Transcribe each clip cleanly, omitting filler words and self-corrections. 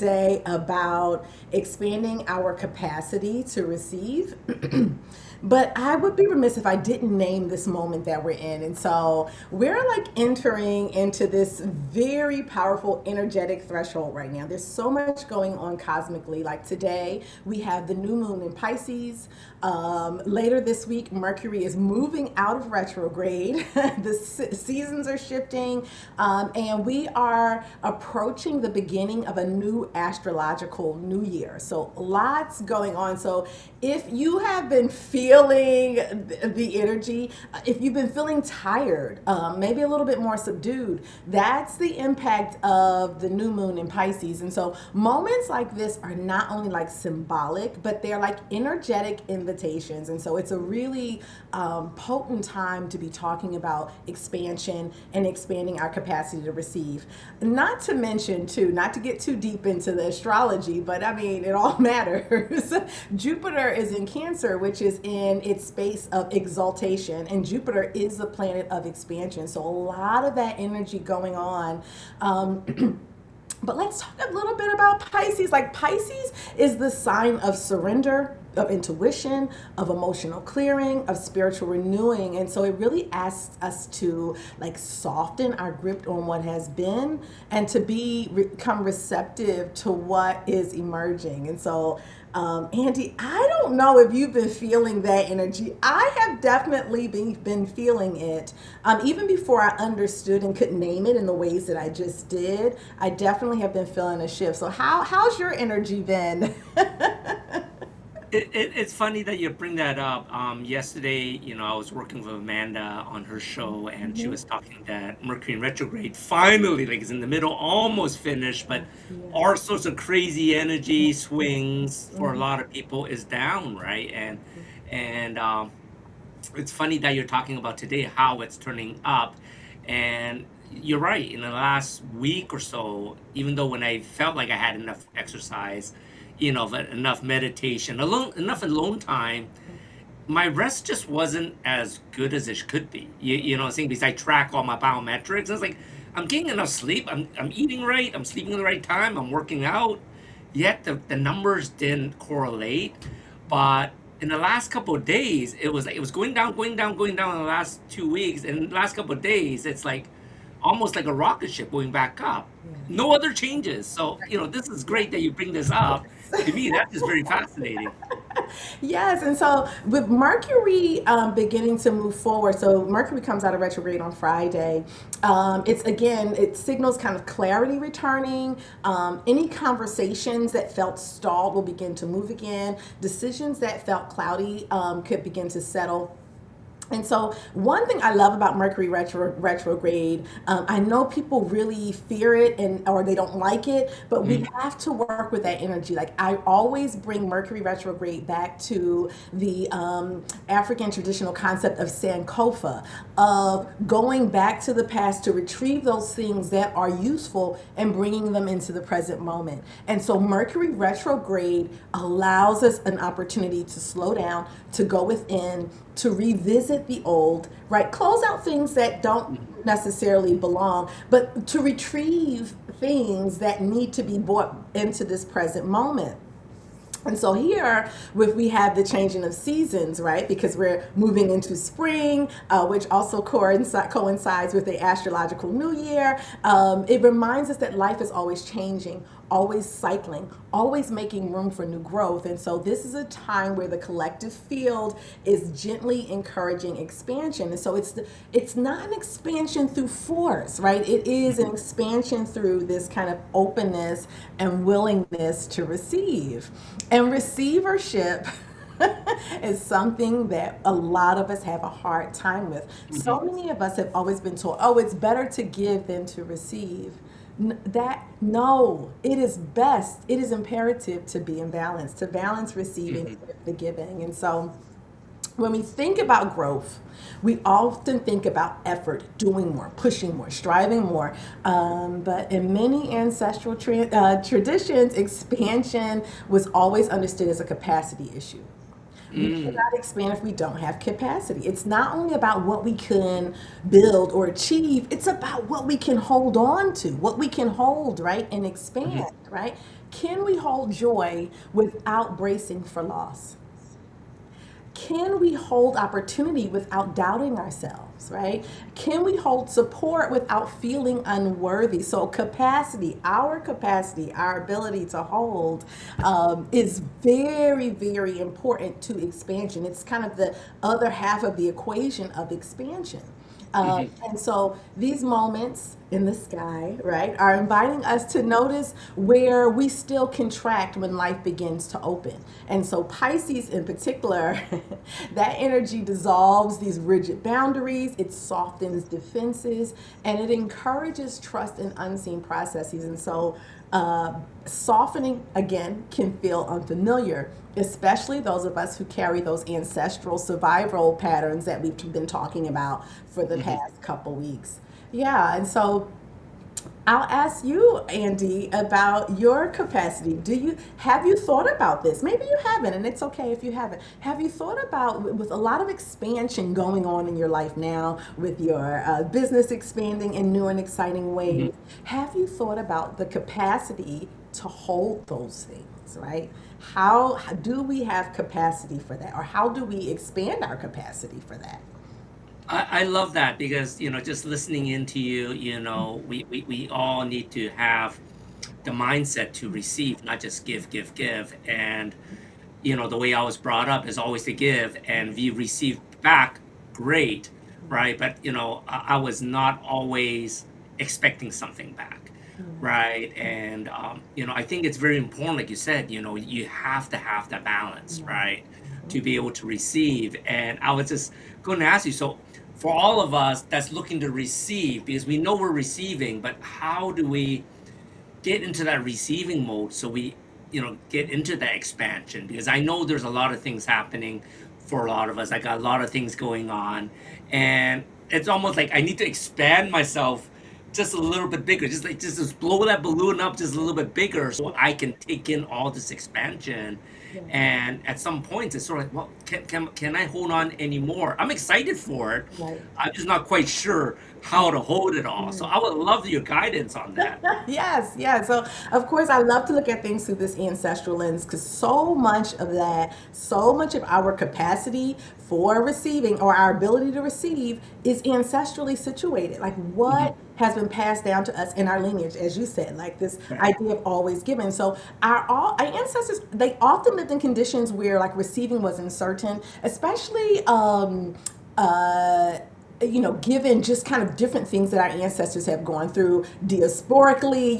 today about expanding our capacity to receive. But I would be remiss if I didn't name this moment that we're in. And so we're like entering into this very powerful energetic threshold right now. There's so much going on cosmically. Like today, we have the new moon in Pisces. Later this week, Mercury is moving out of retrograde. The seasons are shifting, and we are approaching the beginning of a new astrological new year. So lots going on. So if you have been feeling the energy, if you've been feeling tired, maybe a little bit more subdued, that's the impact of the new moon in Pisces. And so moments like this are not only like symbolic, but they're like energetic invitations. And so it's a really potent time to be talking about expansion and expanding our capacity to receive. Not to mention, too, not to get too deep into the astrology, but I mean, it all matters. Jupiter is in Cancer, which is in its space of exaltation, and Jupiter is the planet of expansion. So a lot of that energy going on. But let's talk a little bit about Pisces. Like Pisces is the sign of surrender, of intuition, of emotional clearing, of spiritual renewing. And so it really asks us to like soften our grip on what has been and to become receptive to what is emerging. And so Andy, I don't know if you've been feeling that energy. I have definitely been feeling it. Even before I understood and could name it in the ways that I just did, I definitely have been feeling a shift. So how's your energy been? It's funny that you bring that up. Yesterday, I was working with Amanda on her show, and she Mhm. was talking that Mercury in retrograde finally, like, is in the middle, almost finished, but Yeah. all sorts of crazy energy swings for a Mhm. lot of people is down, right? And it's funny that you're talking about today how it's turning up, and you're right. In the last week or so, even though when I felt like I had enough exercise, enough meditation, enough alone time, my rest just wasn't as good as it could be. You know what I'm saying? Because I track all my biometrics. It's like I'm getting enough sleep. I'm eating right. I'm sleeping at the right time. I'm working out. Yet the numbers didn't correlate. But in the last couple of days, it was like it was going down, going down, going down in the last 2 weeks. And in the last couple of days, it's like almost like a rocket ship going back up. Yes. No other changes. So, this is Yeah. great that you bring this up. To me, that is very fascinating. Yes, and so with Mercury beginning to move forward, so Mercury comes out of retrograde on Friday. It signals kind of clarity returning. Any conversations that felt stalled will begin to move again. Decisions that felt cloudy could begin to settle. And so, one thing I love about Mercury retrograde, I know people really fear it and or they don't like it, but we Mm. have to work with that energy. Like I always bring Mercury retrograde back to the African traditional concept of Sankofa, of going back to the past to retrieve those things that are useful and bringing them into the present moment. And so, Mercury retrograde allows us an opportunity to slow down, to go within, to revisit the old, right? Close out things that don't Mhm. necessarily belong, but to retrieve things that need to be brought into this present moment. And so here, we have the changing of seasons, right? Because we're moving into spring, which also coincides with the astrological new year. It reminds us that life is always changing, always cycling, always making room for new growth. And so this is a time where the collective field is gently encouraging expansion. And so it's not an expansion through force, right? It is an Mhm. expansion through this kind of openness and willingness to receive. And receivership is something that a lot of us have a hard time with. So Mhm. many of us have always been told, oh, it's better to give than to receive. No, it is best, it is imperative to be in balance, to balance receiving Mhm. with the giving. And so when we think about growth, we often think about effort, doing more, pushing more, striving more. But in many ancestral traditions, expansion was always understood as a capacity issue. We Mm. cannot expand if we don't have capacity. It's not only about what we can build or achieve, it's about what we can hold on to, what we can hold, right, and expand, Mhm. right? Can we hold joy without bracing for loss? Can we hold opportunity without doubting ourselves, right? Can we hold support without feeling unworthy? So, capacity, our ability to hold is very, very important to expansion. It's kind of the other half of the equation of expansion. Hmm. And so these moments in the sky, right, are inviting us to notice where we still contract when life begins to open. And so Pisces in particular, that energy dissolves these rigid boundaries, it softens defenses, and it encourages trust in unseen processes. And so softening again can feel unfamiliar, especially those of us who carry those ancestral survival patterns that we've been talking about for the Hmm. past couple weeks. Yeah, and so I'll ask you, Andy, about your capacity. Have you thought about this? Maybe you haven't, and it's okay if you haven't. Have you thought about, with a lot of expansion going on in your life now, with your business expanding in new and exciting ways? Have you thought about the capacity to hold those things? Right? How do we have capacity for that, or how do we expand our capacity for that? I love that because, just listening into you, we all need to have the mindset to receive, not just give, give, give. And, the way I was brought up is always to give and we receive back, great, right? But, I was not always expecting something back, right? And, I think it's very important, like you said, you have to have that balance, right? To be able to receive. And I was just going to ask you, so for all of us that's looking to receive, because we know we're receiving, but how do we get into that receiving mode so we get into that expansion? Because I know there's a lot of things happening for a lot of us. I got a lot of things going on, and it's almost like I need to expand myself just a little bit bigger, just blow that balloon up just a little bit bigger so I can take in all this expansion. Yeah. And at some points it's sort of like, well, can I hold on anymore? I'm excited for it, Right. I'm just not quite sure how to hold it all, so I would love your guidance on that. Yes, yeah. So, of course, I love to look at things through this ancestral lens because so much of our capacity for receiving or our ability to receive is ancestrally situated. Like Mhm. what has been passed down to us in our lineage, as you said, like this Right. idea of always giving. So, our ancestors, they often lived in conditions where like receiving was uncertain, especially. Uh, given just kind of different things that our ancestors have gone through diasporically,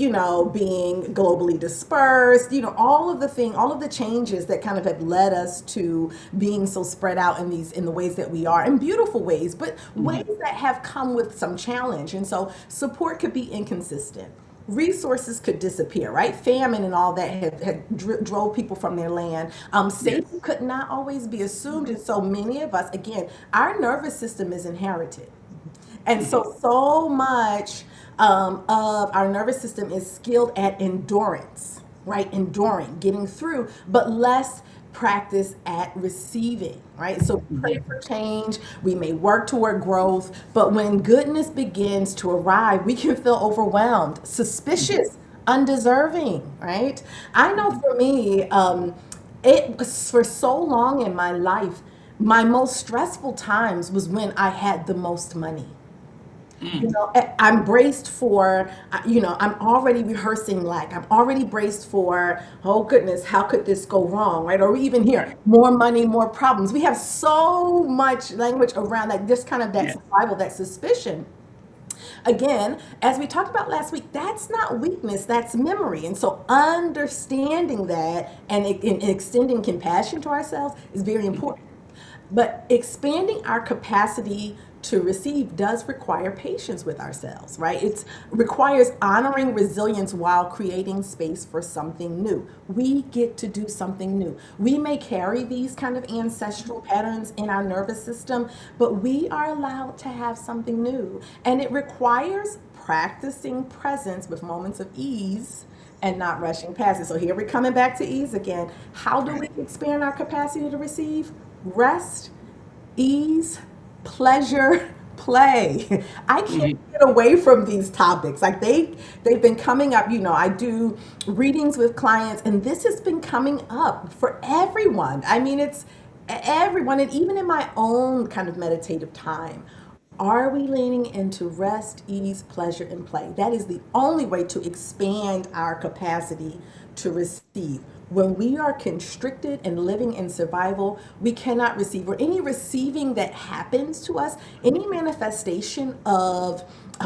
being globally dispersed, all of the changes that kind of have led us to being so spread out in the ways that we are, in beautiful ways, but ways Mhm. that have come with some challenge. And so support could be inconsistent, resources could disappear, right? Famine and all that drove people from their land. Safety Yes. could not always be assumed. And so many of us, again, our nervous system is inherited. And Mhm. so much of our nervous system is skilled at endurance, right? Enduring, getting through, but less practice at receiving, right? So we pray Mhm. for change, we may work toward growth, but when goodness begins to arrive, we can feel overwhelmed, Mhm. suspicious, undeserving, right? I know Mhm. for me, it was for so long in my life, my most stressful times was when I had the most money. Mm. I'm braced for, I'm already rehearsing, like I'm already braced for, oh goodness, how could this go wrong, right? Or we even hear Right. more money, more problems. We have so much language around that, just kind of that Yes. survival, that suspicion. Again, as we talked about last week, that's not weakness, that's memory. And so understanding that and extending compassion to ourselves is very Mhm. important. But expanding our capacity to receive does require patience with ourselves, right? It requires honoring resilience while creating space for something new. We get to do something new. We may carry these kind of ancestral patterns in our nervous system, but we are allowed to have something new. And it requires practicing presence with moments of ease and not rushing past it. So here we're coming back to ease again. How do Right. we expand our capacity to receive? Rest, ease, pleasure, play. I can't Hmm. get away from these topics. Like they've been coming up. I do readings with clients, and this has been coming up for everyone. I mean, it's everyone, and even in my own kind of meditative time. Are we leaning into rest, ease, pleasure, and play? That is the only way to expand our capacity to receive. When we are constricted and living in survival, we cannot receive. Or any receiving that happens to us, any manifestation of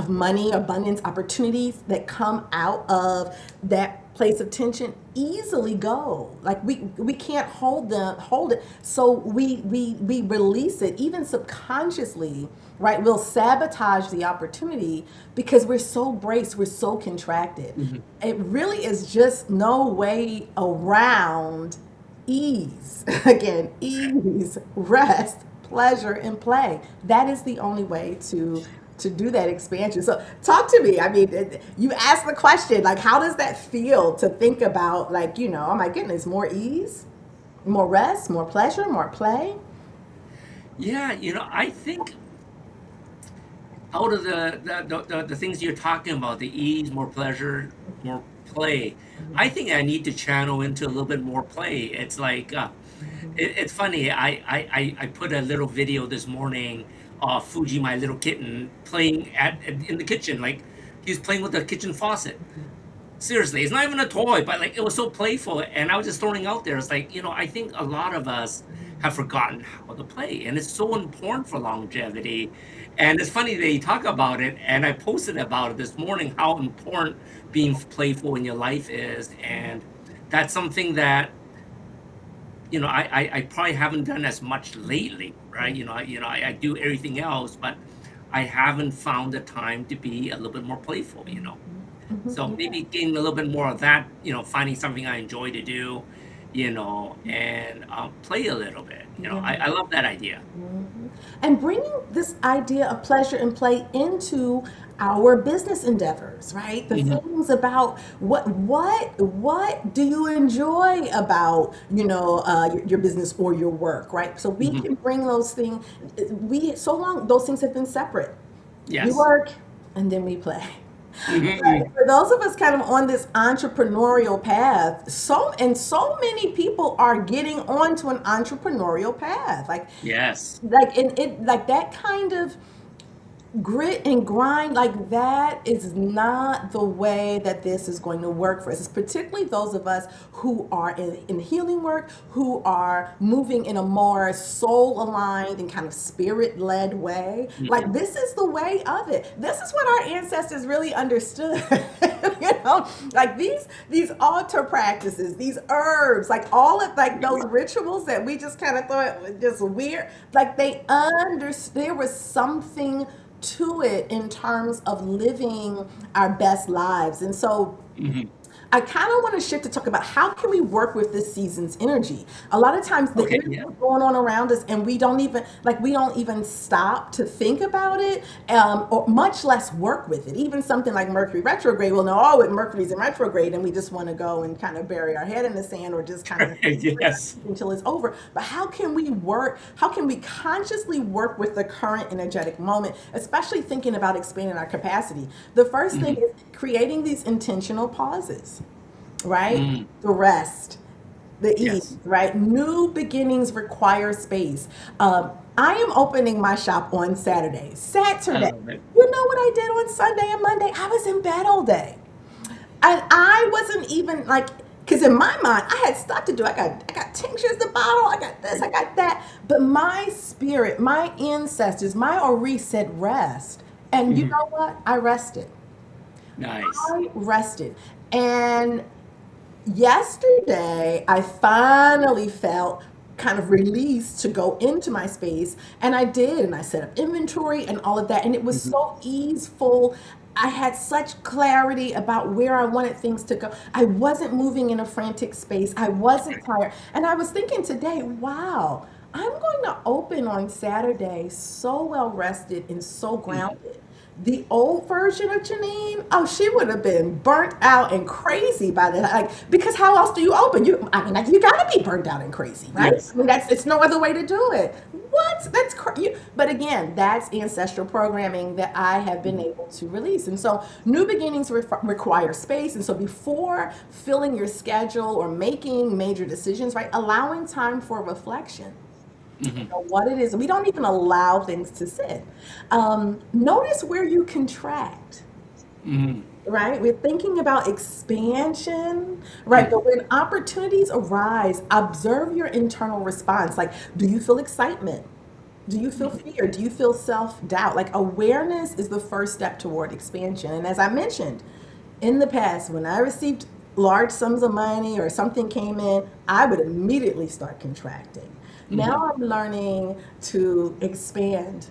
money, abundance, opportunities that come out of that place of tension easily go. Like we can't hold it. So we release it even subconsciously, right? We'll sabotage the opportunity because we're so braced, we're so contracted. Hmm. It really is just no way around ease. Again, ease, rest, pleasure, and play. That is the only way to do that expansion. So talk to me. I mean, you asked the question, like, how does that feel to think about, like, oh my goodness, more ease, more rest, more pleasure, more play? Yeah, I think out of the things you're talking about, the ease, more pleasure, more play, I think I need to channel into a little bit more play. It's like it's funny. I put a little video this morning of Fuji, my little kitten, playing in the kitchen. Like he's playing with the kitchen faucet. Seriously, it's not even a toy, but like it was so playful, and I was just throwing out there. It's like, I think a lot of us have forgotten how to play, and it's so important for longevity. And it's funny they talk about it, and I posted about it this morning how important being playful in your life is, and that's something that I probably haven't done as much lately, right? I do everything else, but I haven't found the time to be a little bit more playful. So Yeah. maybe getting a little bit more of that, finding something I enjoy to do, and play a little bit. I Yeah. love that idea. Mhm. And bringing this idea of pleasure and play into our business endeavors, right? The Hmm. things about what do you enjoy about your business or your work, right? So we Hmm. can bring those things. We so long those things have been separate. We Yes. work and then we play. Hmm. But for those of us kind of on this entrepreneurial path, so many people are getting onto an entrepreneurial path. Yes. Like that kind of grit and grind, like that is not the way that this is going to work for us. It's particularly those of us who are in healing work, who are moving in a more soul aligned and kind of spirit led way. Like Hmm. this is the way of it. This is what our ancestors really understood. Like these altar practices, these herbs, like all of like those rituals that we just kind of thought was just weird. Like they understood there was something to it in terms of living our best lives. And so Hmm. I kind of want to shift to talk about how can we work with this season's energy. A lot of times the Okay. energy Yeah. is going on around us and we don't even stop to think about it, or much less work with it. Even something like Mercury retrograde, we'll know, oh, Mercury's in retrograde, and we just want to go and kind of bury our head in the sand or just kind of Yes. until it's over. But how can we work? How can we consciously work with the current energetic moment, especially thinking about expanding our capacity? The first thing Hmm. is creating these intentional pauses, right? Mm. The rest, the ease, Yes. right? New beginnings require space. I am opening my shop on Saturday. I Saturday. love it. You know what I did on Sunday and Monday? I was in bed all day. And I wasn't even like, because in my mind, I had stuff to do. I got tinctures to bottle. I got this. I got that. But my spirit, my ancestors, my Ori said rest. And you Hmm. know what? I rested. Nice. I rested. And yesterday, I finally felt kind of released to go into my space. And I did. And I set up inventory and all of that. And it was Hmm. so easeful. I had such clarity about where I wanted things to go. I wasn't moving in a frantic space. I wasn't tired. And I was thinking today, wow, I'm going to open on Saturday so well rested and so Hmm. grounded. The old version of Janine, oh, she would have been burnt out and crazy by then. Like, because how else do you open? I mean, like, you gotta be burnt out and crazy, right? Yes. I mean, it's no other way to do it. What? That's crazy. But again, that's ancestral programming that I have been Mhm. able to release. And so, new beginnings require space. And so, before filling your schedule or making major decisions, right, allowing time for reflection, Mhm. know what it is. We don't even allow things to sit. Notice where you contract, Mhm. right? We're thinking about expansion, right? Mhm. But when opportunities arise, observe your internal response. Like, do you feel excitement? Do you feel Mhm. fear? Do you feel self doubt? Like, awareness is the first step toward expansion. And as I mentioned, in the past, when I received large sums of money or something came in, I would immediately start contracting. Now Mhm. I'm learning to expand,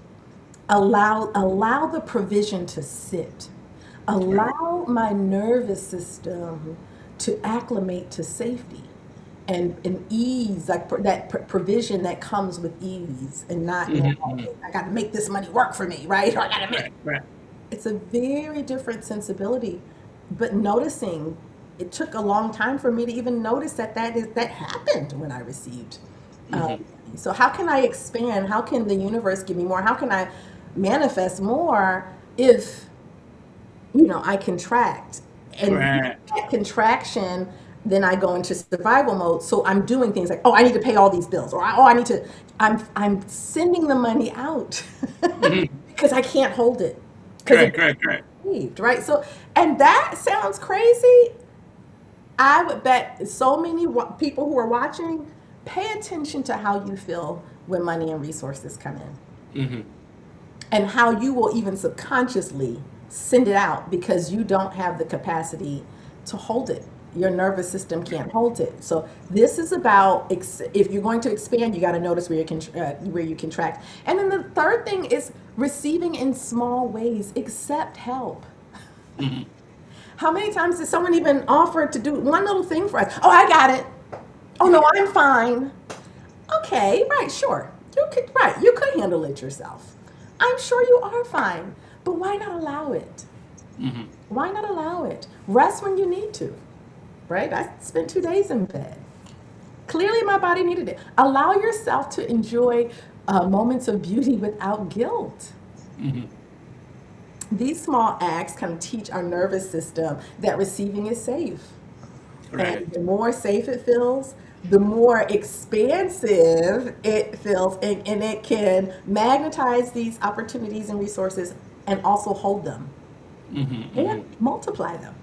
allow the provision to sit, Right. allow my nervous system to acclimate to safety and ease, like that provision that comes with ease and not Mhm. now, Mhm. okay, I got to make this money work for me, right? Or I got to make Right. Right. it's a very different sensibility. But noticing, it took a long time for me to even notice that happened when I received. Um, Mhm. so how can I expand? How can the universe give me more? How can I manifest more if I contract? And Right. that contraction, then I go into survival mode. So I'm doing things like, oh, I need to pay all these bills, or oh, I need to. I'm sending the money out Mhm. because I can't hold it because Correct. Correct. Correct. received, right? So, and that sounds crazy. I would bet so many people who are watching pay attention to how you feel when money and resources come in Mhm. and how you will even subconsciously send it out because you don't have the capacity to hold it. Your nervous system can't hold it. So this is about if you're going to expand, you got to notice where you contract. And then the third thing is receiving in small ways. Accept help. Mhm. How many times did someone even offer to do one little thing for us? Oh, I got it. Oh Yeah. no, I'm fine. Okay, right, sure. You could handle it yourself. I'm sure you are fine. But why not allow it? Mhm. Why not allow it? Rest when you need to, right? I spent 2 days in bed. Clearly, my body needed it. Allow yourself to enjoy moments of beauty without guilt. Mhm. These small acts kind of teach our nervous system that receiving is safe. And Correct. the more safe it feels, the more expansive it feels, and it can magnetize these opportunities and resources and also hold them Mhm. and Mhm. multiply them.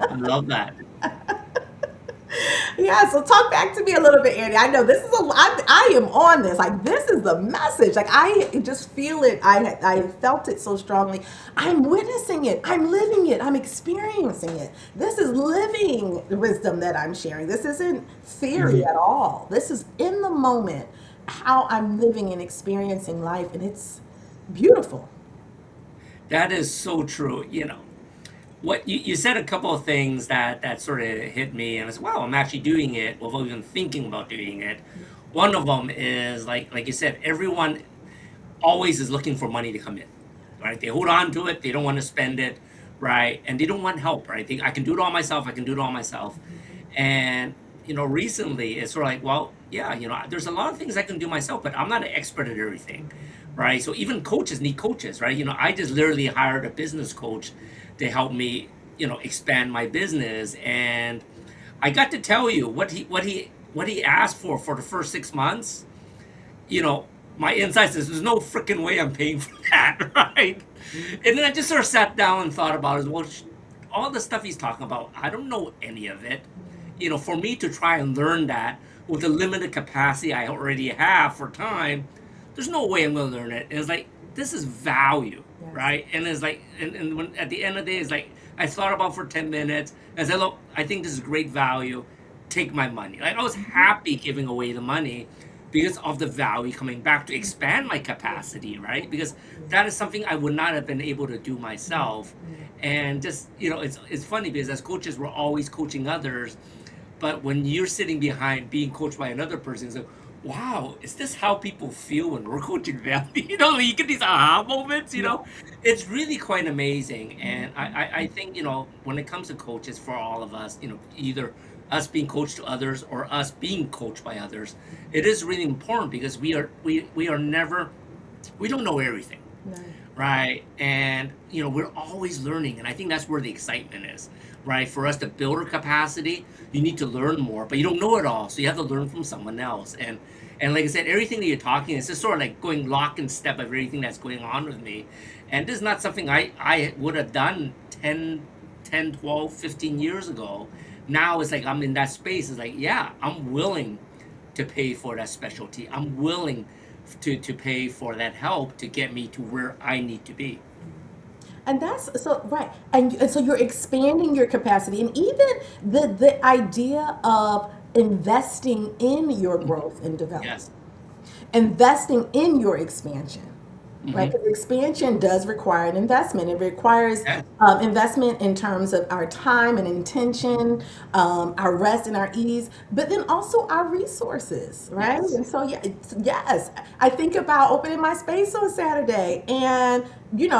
I love that. Yeah, so talk back to me a little bit, Andy. I know this is I am on this. Like, this is the message. Like, I just feel it. I felt it so strongly. I'm witnessing it. I'm living it. I'm experiencing it. This is living wisdom that I'm sharing. This isn't theory Mhm. at all. This is in the moment how I'm living and experiencing life, and it's beautiful. That is so true. What you said a couple of things that sort of hit me, and I said, "Wow, I'm actually doing it without even thinking about doing it." One of them is like you said, everyone always is looking for money to come in, right? They hold on to it, they don't want to spend it, right? And they don't want help, right? I can do it all myself. I can do it all myself. And recently it's sort of like, well, yeah, there's a lot of things I can do myself, but I'm not an expert at everything, right? So even coaches need coaches, right? I just literally hired a business coach to help me, expand my business. And I got to tell you what he asked for the first 6 months. My insight says there's no freaking way I'm paying for that, right? And then I just sort of sat down and thought about it. Well, all the stuff he's talking about, I don't know any of it. For me to try and learn that with the limited capacity I already have for time, there's no way I'm going to learn it. And it's like, this is value, Yes. right? And it's like, and when at the end of the day, it's like, I thought about for 10 minutes. I said, look, I think this is great value. Take my money. Like, I was happy giving away the money because of the value coming back to expand my capacity, right? Because that is something I would not have been able to do myself. And just, it's funny because as coaches, we're always coaching others. But when you're sitting behind being coached by another person, it's like, wow, is this how people feel when we're coaching them? You get these aha moments, Yeah. It's really quite amazing. And I think, when it comes to coaches for all of us, either us being coached to others or us being coached by others, it is really important because we are never, we don't know everything. Right. Right. And, we're always learning. And I think that's where the excitement is, right? For us to build our capacity, you need to learn more, but you don't know it all. So you have to learn from someone else. And like I said, everything that you're talking is just sort of like going lock and step of everything that's going on with me. And this is not something I would have done 10, 10, 12, 15 years ago. Now it's like I'm in that space. It's like, yeah, I'm willing to pay for that specialty. I'm willing to pay for that help to get me to where I need to be. And that's so right. And so you're expanding your capacity, and even the idea of investing in your Mhm. growth and development, Yes. investing in your expansion, right? Hmm. Because expansion does require an investment. It requires Yes. investment in terms of our time and intention, our rest and our ease, but then also our resources, right? Yes. And so, yeah, yes, I think about opening my space on Saturday and,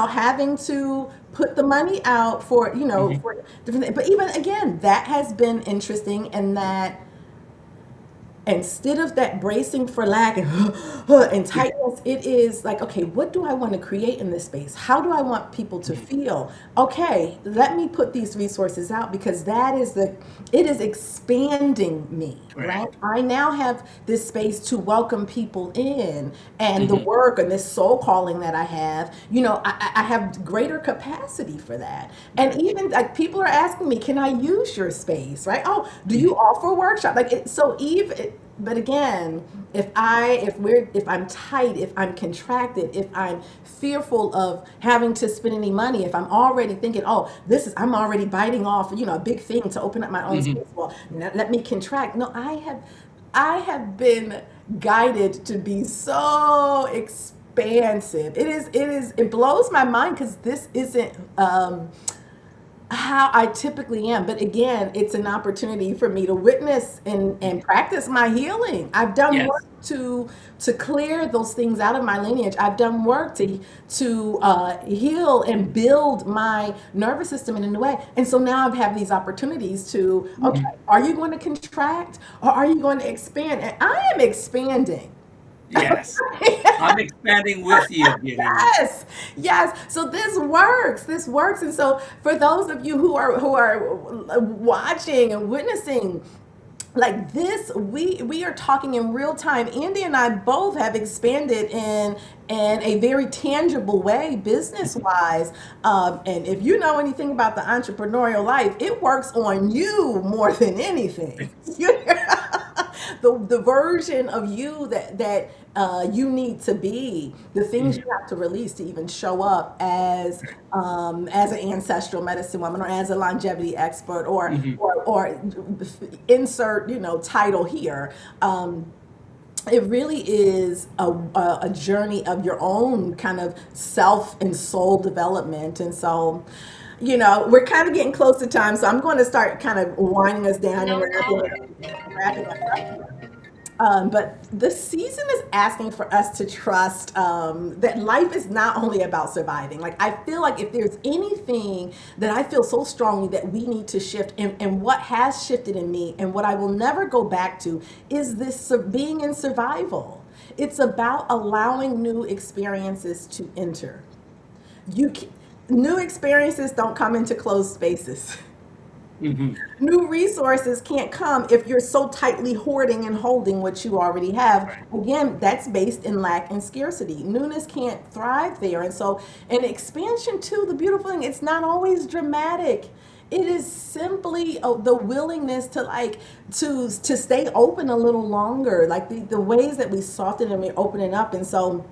having to put the money out for, Hmm. for different, but even again, that has been interesting in that instead of that bracing for lack and, and tightness, it is like, okay, what do I want to create in this space? How do I want people to Hmm. feel? Okay, let me put these resources out because it is expanding me, right? Correct. I now have this space to welcome people in, and the Hmm. work and this soul calling that I have, I have greater capacity for that. And Right. even like people are asking me, can I use your space, right? Oh, do you Hmm. offer workshop? Like so even, but again, if I'm tight, if I'm contracted, if I'm fearful of having to spend any money, if I'm already thinking, oh, I'm already biting off, a big thing to open up my own Hmm. space. Well, let me contract. No, I have been guided to be so expansive. It blows my mind because this isn't how I typically am. But again, it's an opportunity for me to witness and practice my healing. I've done work Yes. to clear those things out of my lineage. I've done work to heal and build my nervous system in a new way. And so now I have these opportunities to, okay, Hmm. are you going to contract or are you going to expand? And I am expanding. Yes. I'm expanding with you, Jeanine. Yes, yes. So this works. This works. And so for those of you who are watching and witnessing like this, we are talking in real time. Andy and I both have expanded in a very tangible way, business wise. And if you know anything about the entrepreneurial life, it works on you more than anything. Yes. The version of you that you need to be, the things you Hmm. have to release to even show up as an ancestral medicine woman or as a longevity expert Hmm. or insert title here. It really is a journey of your own kind of self and soul development. And so, we're kind of getting close to time, so I'm going to start kind of winding us down and No wrapping us up here. But the season is asking for us to trust that life is not only about surviving. Like, I feel like if there's anything that I feel so strongly that we need to shift, and what has shifted in me, and what I will never go back to, is this being in survival. It's about allowing new experiences to enter. You can, New experiences don't come into closed spaces. Hmm. New resources can't come if you're so tightly hoarding and holding what you already have. Right. Again, that's based in lack and scarcity. Newness can't thrive there. And so, an expansion, too, the beautiful thing, it's not always dramatic. It is simply the willingness to to stay open a little longer, like the ways that we soften and we open it up. And so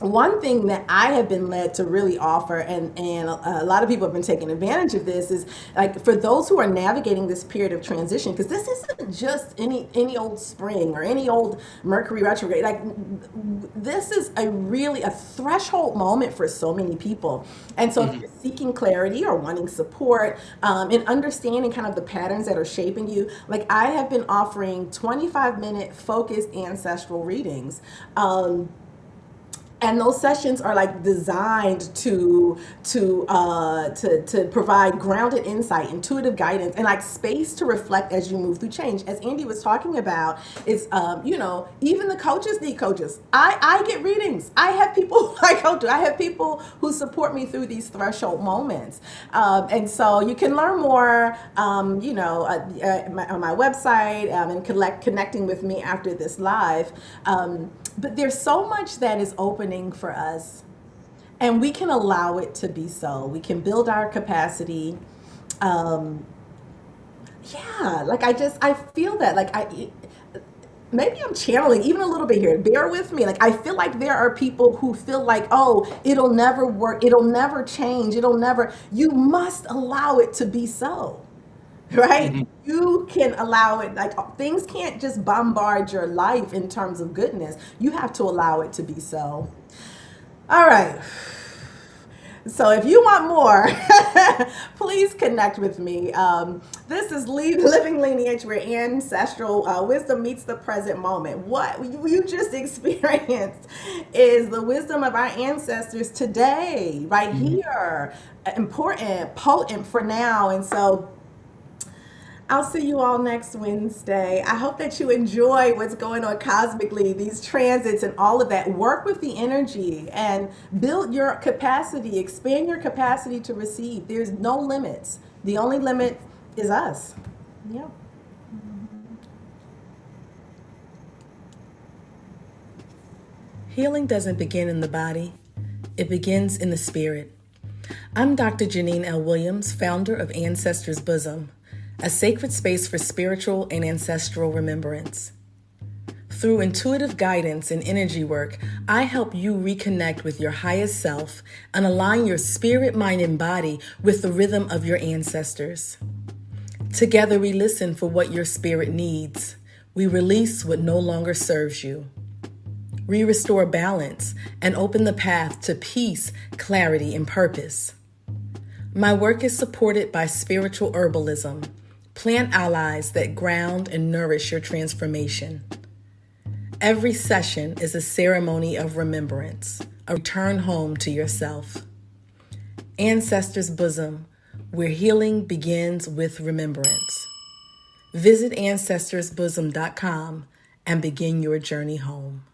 one thing that I have been led to really offer, and a lot of people have been taking advantage of this, is like for those who are navigating this period of transition, because this isn't just any old spring or any old Mercury retrograde. Like this is a threshold moment for so many people. And so if Hmm. you're seeking clarity or wanting support in understanding kind of the patterns that are shaping you, like I have been offering 25-minute focused ancestral readings. And those sessions are like designed to provide grounded insight, intuitive guidance, and like space to reflect as you move through change. As Andy was talking about, is even the coaches need coaches. I get readings. I have people I go to. I have people who support me through these threshold moments, and so you can learn more, on my website, and connecting with me after this live. But there's so much that is opening for us, and we can allow it to be so. We can build our capacity. Um, yeah, like I feel that like maybe I'm channeling even a little bit here. Bear with me. Like I feel like there are people who feel like, oh, it'll never work, it'll never change, it'll never. You must allow it to be so. Right? Hmm. You can allow it, like things can't just bombard your life in terms of goodness. You have to allow it to be so. All right. So if you want more, please connect with me. This is Living Lineage, where ancestral wisdom meets the present moment. What you just experienced is the wisdom of our ancestors today, right Hmm. here. Important, potent for now. And so I'll see you all next Wednesday. I hope that you enjoy what's going on cosmically, these transits and all of that. Work with the energy and build your capacity, expand your capacity to receive. There's no limits. The only limit is us. Yeah. Healing doesn't begin in the body, it begins in the spirit. I'm Dr. Jeanine L. Williams, founder of Ancestors Bosom, a sacred space for spiritual and ancestral remembrance. Through intuitive guidance and energy work, I help you reconnect with your highest self and align your spirit, mind, and body with the rhythm of your ancestors. Together, we listen for what your spirit needs. We release what no longer serves you. We restore balance and open the path to peace, clarity, and purpose. My work is supported by spiritual herbalism, plant allies that ground and nourish your transformation. Every session is a ceremony of remembrance, a return home to yourself. Ancestors Bosom, where healing begins with remembrance. Visit AncestorsBosom.com and begin your journey home.